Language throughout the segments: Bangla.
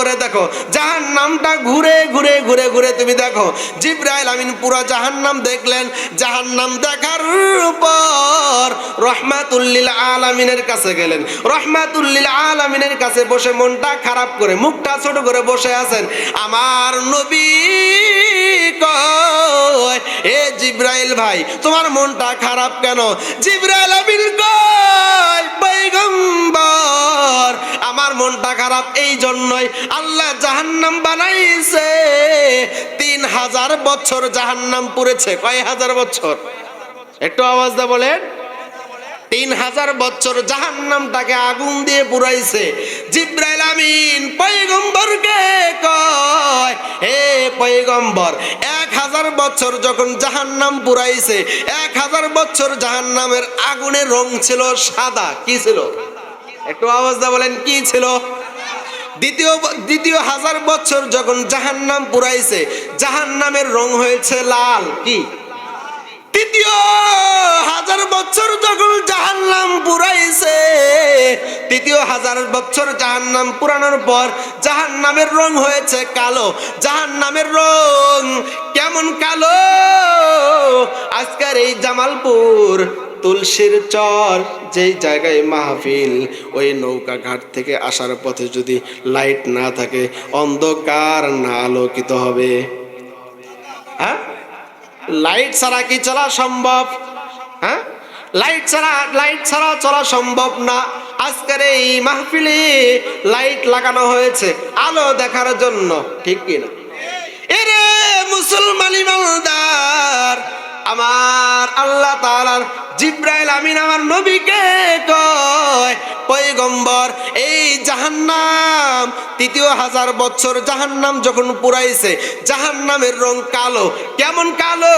করে দেখো, জাহান্নামটা ঘুরে ঘুরে ঘুরে ঘুরে তুমি দেখো। জিবরাইল আমিন পুরো জাহান্নাম দেখলেন। জাহান্নাম দেখার পর রহমাতুল লিল আলামিনের কাছে গেলেন। রহমাতুল লিল আলামিনের কাছে বসে মনটা খারাপ করে, মুখটা ছোট করে বসে আছেন। আমার নবী কয়, এ জিবরাইল ভাই, তোমার মনটা খারাপ কেন? জিবরাইল আমিন কয়, পয়গম্বর, আমার মনটা খারাপ এই জন্যই, আল্লাহ জাহান্নাম বানাইছে 3000 বছর জাহান্নাম পুড়েছে। কয় হাজার বছর? একটু আওয়াজ দা বলেন। 3000 বছর জাহান্নামটাকে আগুন দিয়ে পুরাইছে। জিবরাইল আমিন পয়গম্বরকে কয়, হে পয়গম্বর, 1000 বছর যখন জাহান্নাম পুরাইছে, 1000 বছর জাহান্নামের আগুনের রং ছিল সাদা। কি ছিল? একটু আওয়াজ দা বলেন, কি ছিল? দ্বিতীয় 1000 বছর যখন জাহান্নাম পুরাইছে, জাহান্নামের রং হয়েছে লাল। কি? তৃতীয় 1000 বছর যখন জাহান্নাম পুরাইছে, তৃতীয় 1000 বছর জাহান্নাম পুরানোর পর জাহান্নামের রং হয়েছে কালো। জাহান্নামের রং কেমন কালো? আজকের এই জামালপুর তুলসীর চর যেই জায়গায় মাহফিল, ওই নৌকা ঘাট থেকে আসার পথে যদি লাইট না থাকে, অন্ধকার না আলোকিত হবে। হ্যাঁ, লাইট ছাড়া কি চলা সম্ভব? হ্যাঁ, লাইট ছাড়া চলা সম্ভব না। আজকের এই মাহফিলে লাইট লাগানো হয়েছে আলো দেখার জন্য, ঠিক কিনা? এরে মুসলমান ইমানদার, আমার আল্লাহ তাআলার জিবরাইল আমিন আমার নবীকে কয়, পয়গম্বর, এই জাহান্নাম তৃতীয় 1000 বছর জাহান্নাম যখন পুরাইছে, জাহান্নামের রং কালো। কেমন কালো?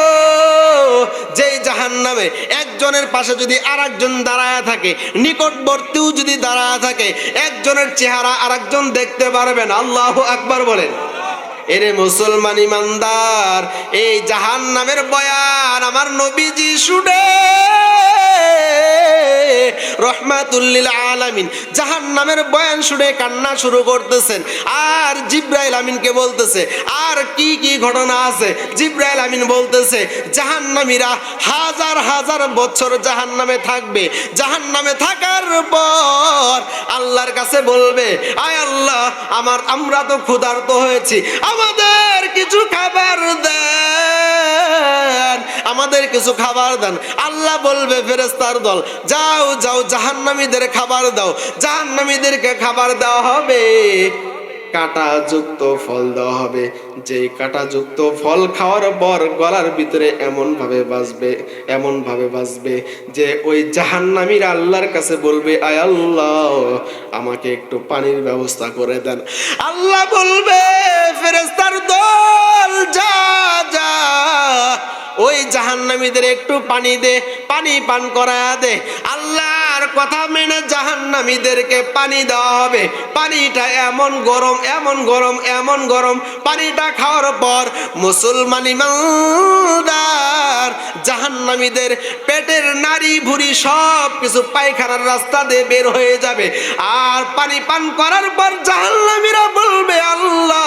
যেই জাহান্নামে একজনের পাশে যদি আরেকজন দাঁড়ায় থাকে, নিকটবর্তীও যদি দাঁড়ায় থাকে, একজনের চেহারা আরেকজন দেখতে পারবেন। আল্লাহু আকবার বলেন। এরে মুসলমান ইমানদার, এই জাহান্নামের বয়ান আমার নবীজি শুনে রহমাতুল লিল আলামিন জাহান্নামের বয়ান শুনে কান্না শুরু করতেছেন। আর জিবরাইল আমিনকে বলতেছে, আর কি কি ঘটনা আছে? জিবরাইল আমিন বলতেছে, জাহান্নামীরা 1000 বছর জাহান্নামে থাকবে। জাহান্নামে থাকার পর আল্লাহর কাছে বলবে, আয় আল্লাহ, আমরা তো ক্ষুধার্ত হয়েছি, আমাদের কিছু খাবার দেন, আমাদের কিছু খাবার দেন। আল্লাহ বলবে, ফেরেশতার দল, যাও যাও, জাহান্নামীদের খাবার দাও। জাহান্নামীদেরকে খাবার দেওয়া হবে, কাঁটাযুক্ত ফল দেওয়া হবে। যে কাঁটাযুক্ত ফল খাওয়ার পর গলার ভিতরে এমন ভাবে বাজবে যে ওই জাহান্নামীরা আল্লাহর কাছে বলবে, আয় আল্লাহ, আমাকে একটু পানির ব্যবস্থা করে দেন। আল্লাহ বলবে, ফেরেশতার দল, যা যা, ওই জাহান্নামীদের একটু পানি দে, পানি পান করায়া দে। আল্লাহর কথা মেনে জাহান্নামীদেরকে পানি দেওয়া হবে। পানিটা এমন গরম, এমন গরম, এমন গরম। পানিটা খাওয়ার পর মুসলমান ইমানদার জাহান্নামীদের পেটের নাড়ি ভুঁড়ি সব কিছু পায়খানার রাস্তা দিয়ে বের হয়ে যাবে। আর পানি পান করার পর জাহান্নামীরা বলবে, আল্লাহ,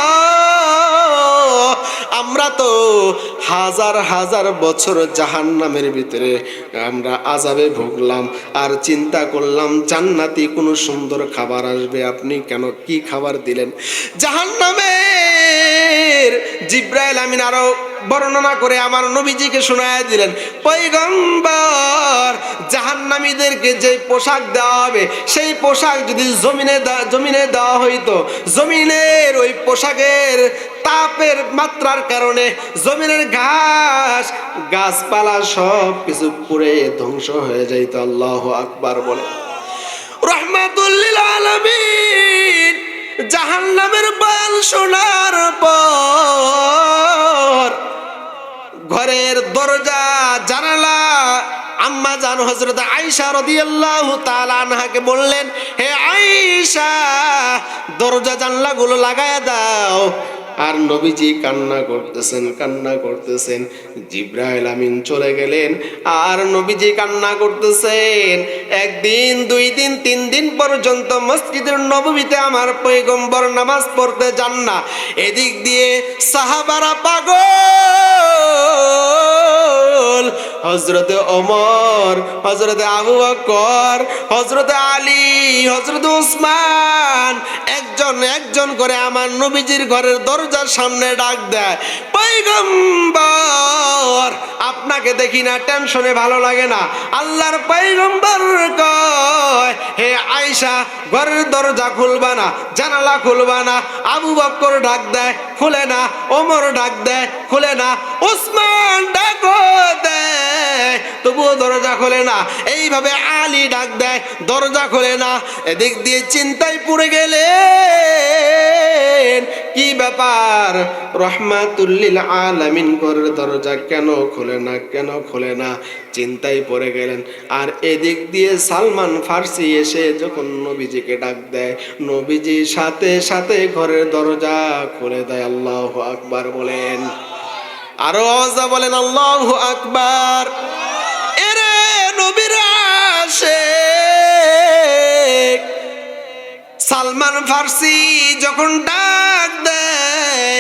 আমরা তো 1000 বছর জাহান্নামের ভিতরে আমরা আযাবে ভুগলাম, আর চিন্তা করলাম জান্নাতি কোনো সুন্দর খাবার আসবে, আপনি কেন কি খাবার দিলেন? জাহান্নামের জিবরাইল আমিন আরো বর্ণনা করে আমার নবীজিকে শোনায় দিলেন, পয়গম্বর, জাহান্নামীদেরকে যে পোশাক দেওয়া হবে, সেই পোশাক যদি জমিনে দেওয়া হইতো, জমিনের ওই পোশাকের তাপের মাত্রার কারণে জমিনের গাছপালা সব কিছু পুড়ে ধ্বংস হয়ে যাইত। আল্লাহু আকবার বলে। রহমাতুল লিল আলামিন জাহান্নামের বয়ান শোনার পর ঘরের দরজা জানালা আম্মা জান হযরত আয়েশা রাদিয়াল্লাহু তাআলা আনহাকে বললেন, হে আয়েশা, দরজা জানলাগুলো লাগায়া দাও। আর নবীজি কান্না করতেছেন। জিবরাইল আমিন চলে গেলেন, আর নবীজি কান্না করতেছেন। একদিন, 2 দিন, 3 দিন পর্যন্ত মসজিদের নববীতে আমার পয়গম্বর নামাজ পড়তে যান না। এদিক দিয়ে সাহাবারা পাগল। হযরতে ওমর, হযরতে আবু বকর, হযরতে আলী, হযরতে উসমান একজন করে আমার নবীজির ঘরের দরজার সামনে ডাক দেয়, পয়গম্বর আপনাকে দেখি না, টেনশনে ভালো লাগে না। আল্লাহর পয়গম্বর কয়, হে আয়েশা ঘরের দরজা খুলবা না, জানালা খুলবা না। আবু বকর ডাক দেয়, খুলে না। ওমর ডাক দেয়, খুলে না। উসমান ডাক দেয়, তবুও দরজা খোলে না। এইভাবে আলী ডাক দেয়, দরজা খোলে না। এদিক দিয়ে চিন্তায় পড়ে গেলেন, কি ব্যাপার, রহমাতুল লিল আলামিন ঘরের দরজা কেন খোলে না, চিন্তায় পড়ে গেলেন। আর এদিক দিয়ে সালমান ফার্সি এসে যখন নবীজিকে ডাক দেয়, নবীজি সাথে সাথে ঘরের দরজা খুলে দেয়। আল্লাহু আকবার বলেন, আরো আওয়াজে বলেন আল্লাহু আকবার। এরে নবীর আশিক সালমান ফার্সি যখন ডাক দেয়,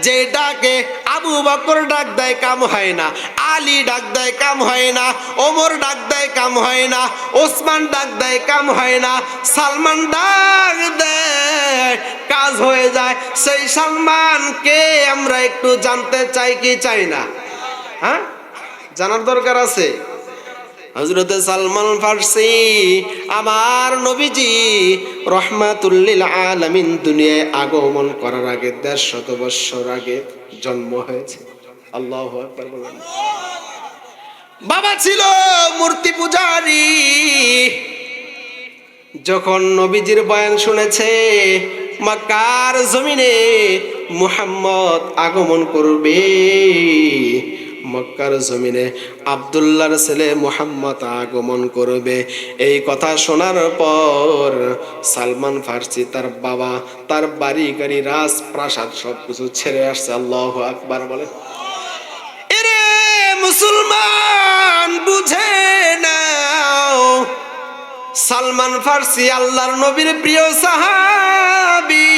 যে ডাকে আবু বকর ডাক দেয় কাম হয় না, আলী ডাক দেয় কাম হয় না, ওমর ডাক দেয় কাম হয় না, ওসমান ডাক দেয় কাম হয় না, সালমান ডাক দেয় কাজ হয়ে যায়। সেই সালমান কে আমরা একটু জানতে চাই কি চাই না? হ্যাঁ, জানার দরকার আছে। হযরতে সালমান ফার্সি আমার নবীজি রহমাতুল লিল আলামিন দুনিয়ায় আগমন করার আগে 150 বছর আগে জন্ম হয়েছে। আল্লাহু আকবার বলেন। বাবা ছিল মূর্তি পূজারী। যখন নবীজির বয়ান শুনেছে মক্কার জমিনে মুহাম্মদ আগমন করবে, মক্কার জমিনে আব্দুল্লাহর ছেলে মুহাম্মদ আগমন করবে, এই কথা শোনার পর সালমান ফার্সি তার বাবা, তার বাড়ি গাড়ি, রাজপ্রাসাদ সবকিছু ছেড়ে আসছে। আল্লাহু আকবার বলে। এরে মুসলমান বুঝে নাও, সালমান ফার্সি আল্লাহর নবীর প্রিয় সাহাবী।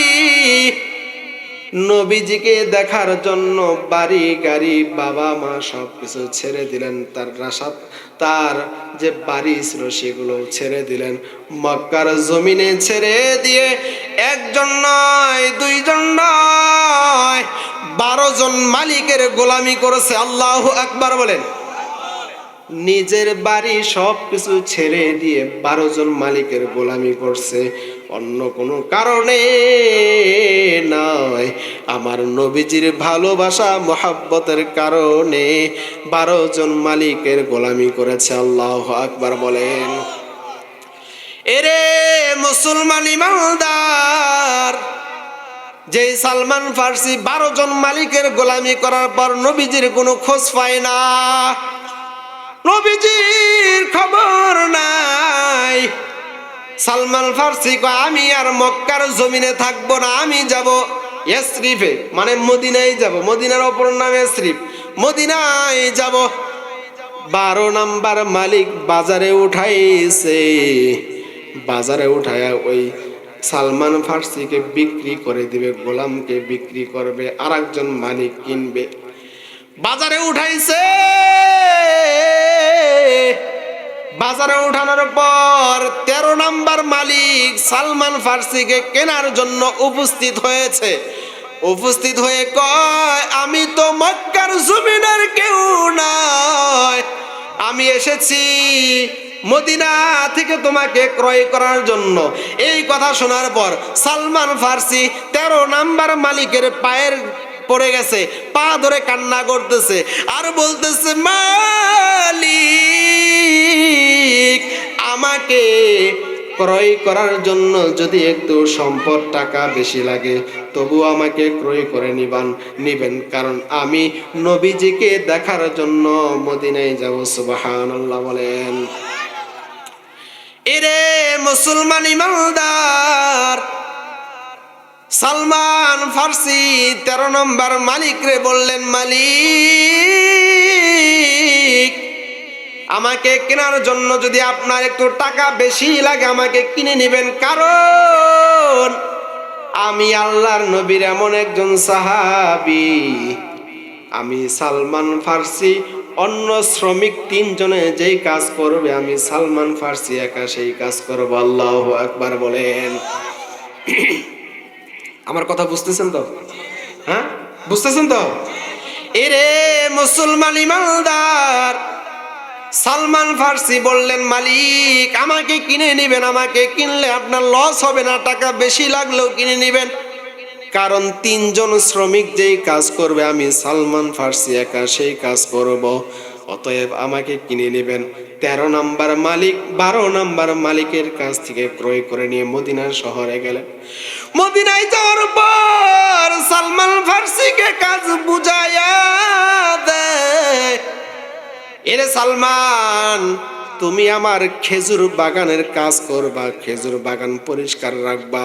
নবীজিকে দেখার জন্য বাড়ি গাড়ি, বাবা মা সবকিছু ছেড়ে দিলেন। তার রাসাত, তার যে বাড়ি ছিল সেগুলো ছেড়ে দিলেন। মক্কার জমিনে ছেড়ে দিয়ে একজন নয়, দুইজন নয়, 12 জন মালিকের গোলামি করেছে। আল্লাহু আকবার বলেন। নিজের বাড়ি সবকিছু ছেড়ে দিয়ে 12 জন মালিকের গোলামি করছে, অন্য কোনো কারণে নয়, আমার নবীজির ভালোবাসা মহব্বতের কারণে 12 জন মালিকের গোলামি করেছে। আল্লাহু আকবার বলেন। এরে মুসলমান ইমানদার, যে সালমান ফার্সি 12 জন মালিকের গোলামি করার পর নবীজির কোনো খোঁজ পায় না, নবীজির খবর নাই। সালমান ফার্সি কয়, আমি আর মক্কার জমিনে থাকবো না, আমি যাব ইয়াসরিফে, মানে মদিনায় যাব। মদিনার অপর নাম ইয়াসরিফ, মদিনায় যাব। 12 নাম্বার মালিক বাজারে উঠাইছে, বাজারে উঠায়া ওই সালমান ফার্সিকে বিক্রি করে দিবে, গোলামকে বিক্রি করবে, আর একজন মালিক কিনবে। বাজারে উঠাইছে, বাজারে উঠানোর পর 13 নাম্বার মালিক সালমান ফার্সিকে কেনার জন্য উপস্থিত হয়েছে। উপস্থিত হয়ে কয়, আমি তো মক্কার জমিনের কেউ নয়, আমি এসেছি মদিনা থেকে তোমাকে ক্রয় করার জন্য। এই কথা শোনার পর সালমান ফার্সি 13 নাম্বার মালিকের পায়ের পড়ে গেছে, পা ধরে কান্না করতেছে আর বলতেছে, মালিক আমাকে ক্রয় করার জন্য যদি একটু সম্পদ টাকা বেশি লাগে তবু আমাকে ক্রয় করে নিবেন, কারণ আমি নবীজিকে দেখার জন্য মদিনায় যাব। সুবহানাল্লাহ বলেন। এরে মুসলমান ইমানদার, সালমান ফার্সি 13 নম্বর মালিক রে বললেন, মালিক আমাকে কেনার জন্য যদি আপনার একটু টাকা বেশি লাগে আমাকে কিনে নেবেন, কারণ আমি আল্লাহর নবীর এমন একজন সাহাবী, আমি সালমান ফার্সি অন্য শ্রমিক 3 জনে যেই কাজ করবে আমি সালমান ফার্সি একা সেই কাজ করব। আল্লাহু আকবার বলেন। আমার কথা বুঝতেছেন তো? হ্যাঁ, বুঝতেছেন তো? এরে মুসলমান ইমানদার, সালমান ফার্সি বললেন, মালিক আমাকে কিনে নেবেন, আমাকে কিনলে আপনার লস হবে না, টাকা বেশি লাগলেও কিনে নেবেন, কারণ 3 জন শ্রমিক যেই কাজ করবে আমি সালমান ফার্সি একা সেই কাজ করব, অতএব আমাকে কিনে নেবেন। 13 নম্বর মালিক 12 নম্বর মালিকের কাছ থেকে ক্রয় করে নিয়ে মদিনার শহরে গেলেন। মদিনায় যাওয়ার পর সালমান ফার্সিকে কাজ বুঝাইয়া দেয়, এরে সালমান তুমি আমার খেজুর বাগানের কাজ করবা, খেজুর বাগান পরিষ্কার রাখবা,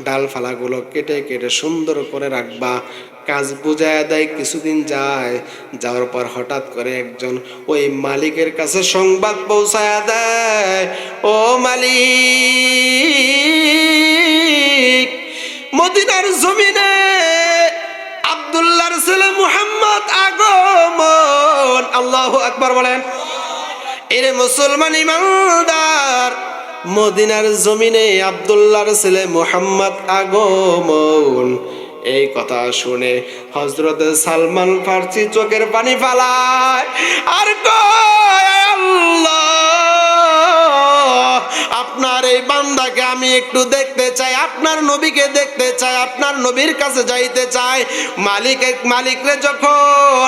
ডালফালাগুলো কেটে কেটে সুন্দর করে রাখবা। কাজ বুঝায় দেয়। কিছুদিন যায়, যাওয়ার পর হঠাৎ করে একজন ওই মালিকের কাছে সংবাদ পৌঁছায় দেয়, ও মালিক মদিনার জমিনে আব্দুল্লাহর ছেলে মুহাম্মদ আগমন। আল্লাহু আকবার বলেন। এরে মুসলমান ইমানদার, মদিনার জমিনে আব্দুল্লাহর ছেলে মুহাম্মদ আগমন। এই কথা শুনে হযরত সালমান ফার্সি চোখের পানি ফেলায় আর কয়, আল্লাহ আপনার এই বান্দাকে আমি একটু দেখতে চাই, আপনার নবীকে দেখতে চাই, আপনার নবীর কাছে যাইতে চাই। মালিকরে যখন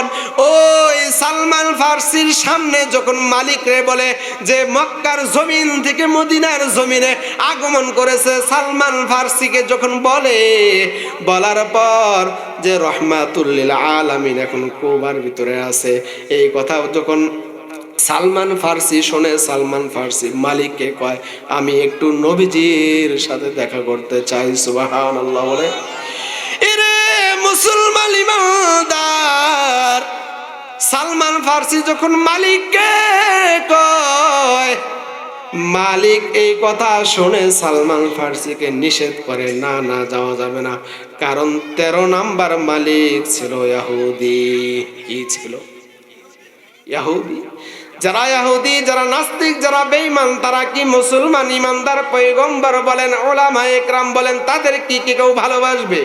ওই সালমান ফার্সির সামনে যখন মালিকরে বলে যে মক্কার জমিন থেকে মদিনার জমিনে আগমন করেছে, সালমান ফার্সিকে যখন বলার পর যে রহমাতুল লিল আলামিন এখন কুবার ভিতরে আছে, এই কথা যখন সালমান ফার্সি শোনে, সালমান ফার্সি মালিককে কয়, আমি একটু নবীজির সাথে দেখা করতে চাই। সুবহানাল্লাহ বলে। এরে মুসলমান ইমানদার, সালমান ফার্সি যখন মালিককে কয়, মালিক এই কথা শুনে সালমান ফার্সিকে নিষেধ করে, না না যাওয়া যাবে না, কারণ 13 নাম্বার মালিক ছিল ইহুদি। কি ছিল? ইহুদি। যারা ইহুদি, যারা নাস্তিক, যারা বেঈমান, তারা কি মুসলমান ইমানদার পয়গম্বর বলেন, উলামায়ে কেরাম বলেন, তাদের কি কেউ ভালোবাসবে?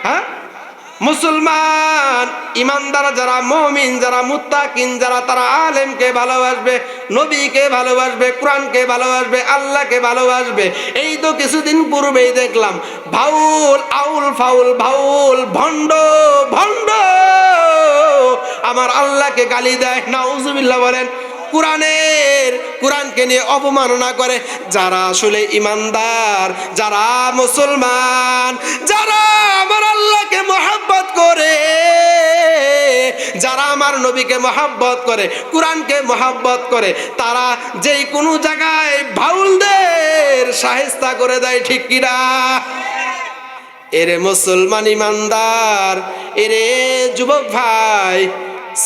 হ্যাঁ, মুসলমান ইমানদার যারা মুমিন, যারা মুত্তাকিন, যারা তারা আলেমকে ভালোবাসবে, নবীকে ভালোবাসবে, কোরআনকে ভালোবাসবে, আল্লাহকে ভালোবাসবে। এই তো কিছুদিন পূর্বেই দেখলাম ভাউল আউল ফাউল ভাউল ভণ্ড আমার আল্লাহকে গালি দেয়, নাউজুবিল্লাহ বলেন। কোরআনকে নিয়ে অপমাননা করে। যারা আসলে ইমানদার, যারা মুসলমান, যারা আমার আল্লাহকে মহব্বত করে, যারা আমার নবীকে মহব্বত করে, কোরআনকে মহব্বত করে, তারা যেই কোনো জায়গায় ভাউলদের শায়েস্তা করে দেয়, ঠিক কিনা? এরে মুসলমান ইমানদার, এরে যুবক ভাই,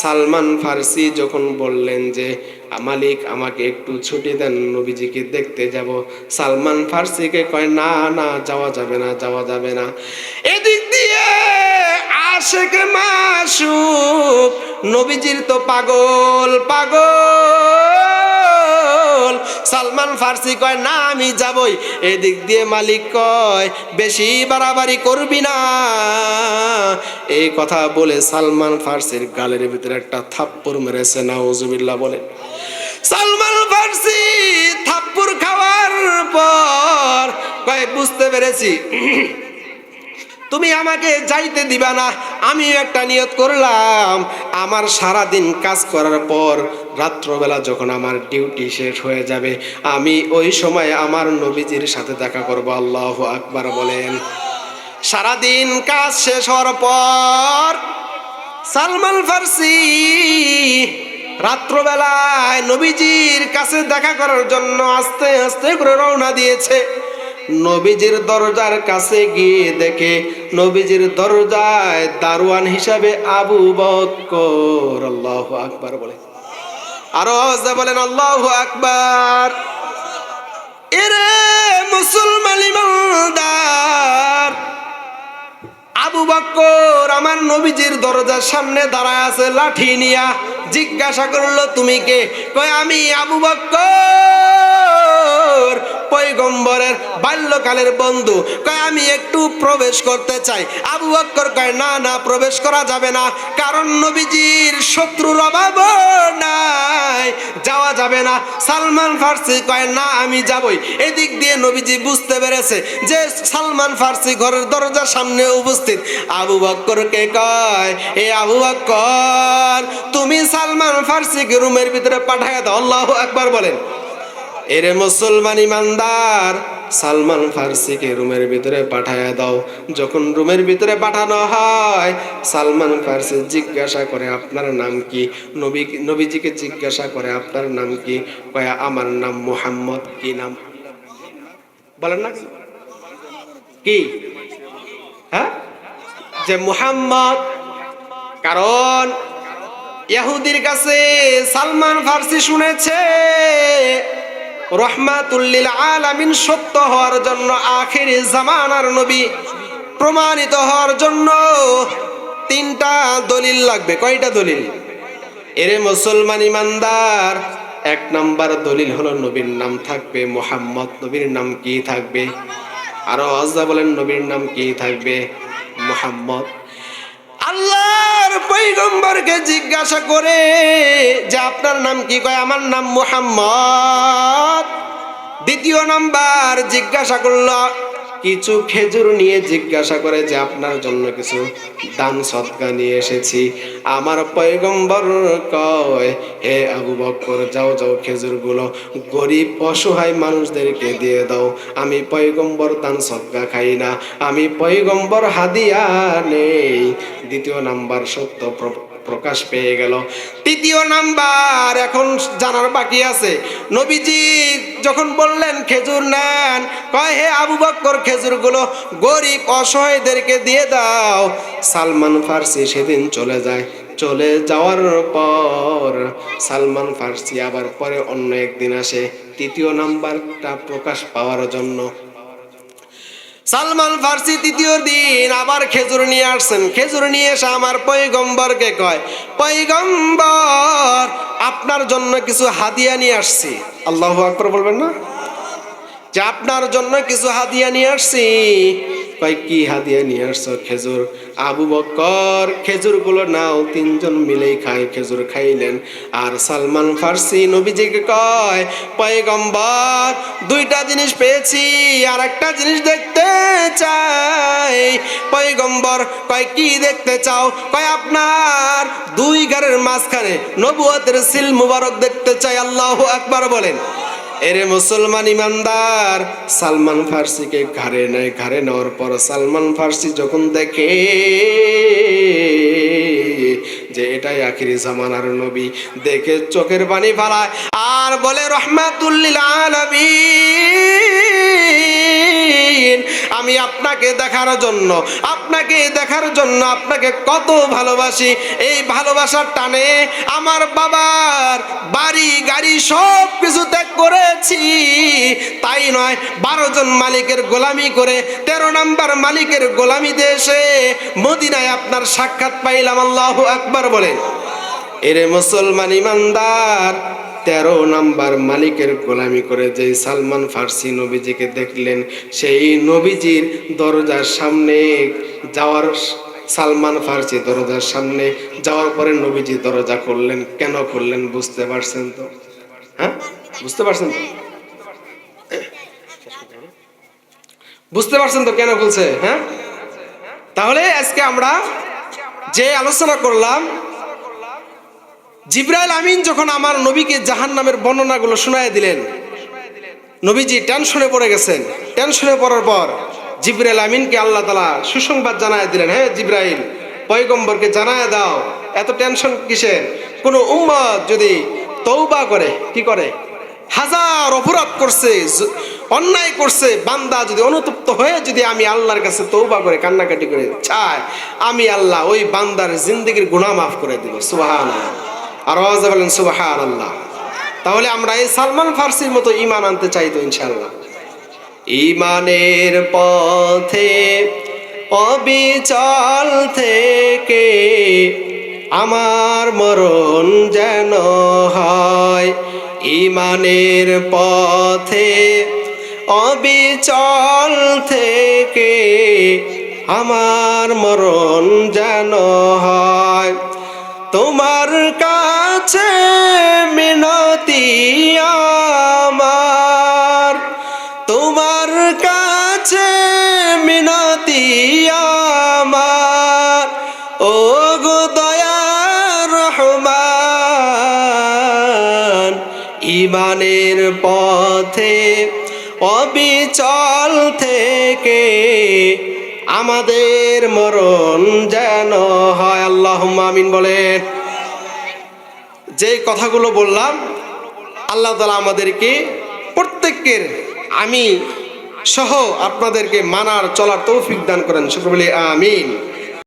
সালমান ফার্সি যখন বললেন যে মালিক আমাকে একটু ছুটি দেন, নবীজিকে দেখতে যাব, সালমান ফার্সিকে কয়, না না যাওয়া যাবে না, যাওয়া যাবে না। এদিক দিয়ে আশেক মাসুক নবীজির তো পাগল, সালমান ফার্সি কয়, না আমি যাবই। এদিক দিয়ে মালিক কয়, বেশি বাড়াবাড়ি করবি না। এই কথা বলে সালমান ফার্সির গালের ভিতরে একটা থাপ্পড় মেরেছে, নাউজুবিল্লাহ বলে। সালমান ফার্সি থাপ্পড় খাওয়ার পর কয়, বুঝতে পেরেছি তুমি আমাকে যাইতে দিবা না। আমি একটা নিয়ত করলাম, আমার সারা দিন কাজ করার পর রাত্রবেলা যখন আমার ডিউটি শেষ হয়ে যাবে, আমি ওই সময় আমার নবীজির সাথে দেখা করব। আল্লাহু আকবার বলেন। সারা দিন কাজ শেষ হওয়ার পর সালমান ফার্সি রাত্রবেলায় নবীজির কাছে দেখা করার জন্য আস্তে আস্তে করে রওনা দিয়েছে। নবীজির দরজার কাছে গিয়ে দেখে নবীজির দরজায় দারোয়ান হিসাবে আবু বকর। আল্লাহু আকবার বলে, আরো আওয়াজে বলেন আল্লাহু আকবার। এরে মুসলমান ইমানদার, আবু বকর আমার নবীজির দরজার সামনে দাঁড়ায় আছে লাঠি নিয়া। জিজ্ঞাসা করলো তুমি কে? কয় আমি আবু বকর, পয়গম্বরের বাল্যকালের বন্ধু। কয় আমি একটু প্রবেশ করতে চাই। আবু বকর কয় না না, প্রবেশ করা যাবে না, কারণ নবীজির শত্রুর অভাব নাই, যাওয়া যাবে না। সালমান ফার্সি কয় না আমি যাবই। এদিক দিয়ে নবীজি বুঝতে পেরেছে যে সালমান ফার্সি ঘরের দরজার সামনে উপস্থিত। আবু বকরকে কয়, এ আবু বকর, তুমি সালমান ফার্সিকে রুমের ভিতরে পাঠায় দাও। আল্লাহু আকবার বলেন। এরে মুসলমান ইমানদার, সালমান ফার্সিকে রুমের ভিতরে পাঠায় দাও। যখন রুমের ভিতরে পাঠানো হয়, সালমান ফার্সি জিজ্ঞাসা করে আপনার নাম কি? নবীজিকে জিজ্ঞাসা করে আপনার নাম কি? কয় আমার নাম মুহাম্মদ। কি নাম বলেন না কি? হ্যাঁ, যে মুহাম্মদ। কারণ ইহুদির কাছে সালমান ফার্সি শুনেছে রহমাতুল লিল আলামিন সত্য হওয়ার জন্য, আখিরি জামানার নবী প্রমাণিত হওয়ার জন্য 3টা দলিল লাগবে। কয়টা দলিল? এরে মুসলমান ইমানদার, 1 নাম্বার দলিল হলো নবীর নাম থাকবে মুহাম্মদ। নবীর নাম কি থাকবে? আরো আওয়াজে বলেন নবীর নাম কি থাকবে? মুহাম্মদ। আল্লাহর পয়গম্বরকে জিজ্ঞাসা করে যে আপনার নাম কি? কয় আমার নাম মুহাম্মদ। 2য় নাম্বার জিজ্ঞাসা করলো কিছু খেজুর নিয়ে, জিজ্ঞাসা করে যে আপনার জন্য কিছু দান সদকা নিয়ে এসেছি। আমার পয়গম্বর কয়, হে আবু বকর, যাও যাও খেজুরগুলো গরিব অসহায় মানুষদেরকে দিয়ে দাও। আমি পয়গম্বর দান সদকা খাই না, আমি পয়গম্বর হাদিয়া নেই। 2য় নাম্বার সত্য প্রকাশ পেয়ে গেল। 3য় নাম্বার এখন জানার বাকি আছে। নবীজি যখন বললেন খেজুর নেন, কয় হে আবু বকর, খেজুরগুলো গরিব অসহায়দেরকে দিয়ে দাও। সালমান ফার্সি সেদিন চলে যায়। চলে যাওয়ার পর সালমান ফার্সি আবার পরে অন্য একদিন আসে 3য় নাম্বারটা প্রকাশ পাওয়ার জন্য। সালমান ফার্সি 3য় দিন আবার খেজুর নিয়ে আসছেন। খেজুর নিয়ে এসে আমার পয়গম্বরকে কয়, পয়গম্বর আপনার জন্য কিছু হাদিয়া নিয়ে আসছি। আল্লাহু আকবার বলবেন না? যে আপনার জন্য কিছু হাদিয়া নিয়ে আসছি। কয় কি হাদিয়া নিয়ে আসছো? খেজুর। আবু বকর খেজুরগুলো নাও, 3 জন মিলেই খায়। খেজুর খাইলেন। আর সালমান ফার্সি নবীজিকে কয়, পয়গম্বর 2টা জিনিস পেয়েছি, আর একটা জিনিস দেখতে চাই। পয়গম্বর কয় কি দেখতে চাও? কয় আপনার 2 ঘরের মাঝখানে নবুয়তের সিল মুবারক দেখতে চাই। আল্লাহু আকবার বলেন। এরে মুসলমান ইমানদার, সালমান ফার্সিকে ঘাড়ে নেয়। ঘাড়ে নেওয়ার পর সালমান ফার্সি যখন দেখে যে এটাই আখিরি জামানার নবী, দেখে চোখের পানি ফেলায় আর বলে রহমাতুল লিল আলামিন, আমি আপনাকে দেখার জন্য আপনাকে কত ভালোবাসি। এই ভালোবাসার টানে আমার বাবার বাড়ি গাড়ি সব কিছু ত্যাগ করেছি। তাই নয়, 12 জন মালিকের গোলামি করে 13 নাম্বার মালিকের গোলামিতে এসে মদিনায় আপনার সাক্ষাৎ পাইলাম। আল্লাহু আকবার বলেন। এরে মুসলমান ইমানদার, 13 নাম্বার মালিকের গোলামি করে যে সালমান ফার্সি নবীজিকে দেখলেন, সেই নবীজির দরজার সামনে যাওয়ার, সালমান ফার্সি দরজার সামনে যাওয়ার পরে নবীজি দরজা খুললেন। কেন খুললেন বুঝতে পারছেন তো? হ্যাঁ, বুঝতে পারছেন তো? বুঝতে পারছেন তো কেন খুলছে? হ্যাঁ, তাহলে আজকে আমরা যে আলোচনা করলাম, জিবরাইল আমিন যখন আমার নবীকে জাহান্নামের বর্ণনাগুলো শোনায় দিলেন, নবীজি টেনশনে পড়ে গেছেন। টেনশনে পড়ার পর জিবরাইল আমিনকে আল্লাহ তাআলা সুসংবাদ জানায় দিলেন, হ্যাঁ জিবরাইল, পয়গম্বরকে জানায় দাও, এত টেনশন কিসের? কোন উম্মত যদি তওবা করে, কি করে, হাজার অপরাধ করছে, অন্যায় করছে, বান্দা যদি অনুতপ্ত হয়ে যদি আমি আল্লাহর কাছে তওবা করে কান্নাকাটি করে চাই, আমি আল্লাহ ওই বান্দার জিন্দেগীর গুনাহ মাফ করে দিব। সুবহানাল্লাহ, আর আওয়াজে বলেন সুবহানাল্লাহ। তাহলে আমরা এই সালমান ফার্সির মতো ঈমান আনতে চাই তো ইনশাআল্লাহ। ঈমানের পথে অবিচল থেকে আমার মরণ যেন হয়, ঈমানের পথে অবিচল থেকে আমার মরণ যেন হয়। তোমার কাছে মিনতি আমার, তোমার কাছে মিনতি আমার, ও গো দয়ার রহমান, ঈমানের পথে অবিচল থেকে আমাদের মরণ যেন হয়। আল্লাহুম্মা আমিন বলেন। যে কথাগুলো বললাম আল্লাহ তাআলা আমাদেরকে প্রত্যেকের, আমি সহ আপনাদেরকে মানার চলার তৌফিক দান করেন। সকলে বলি আমিন।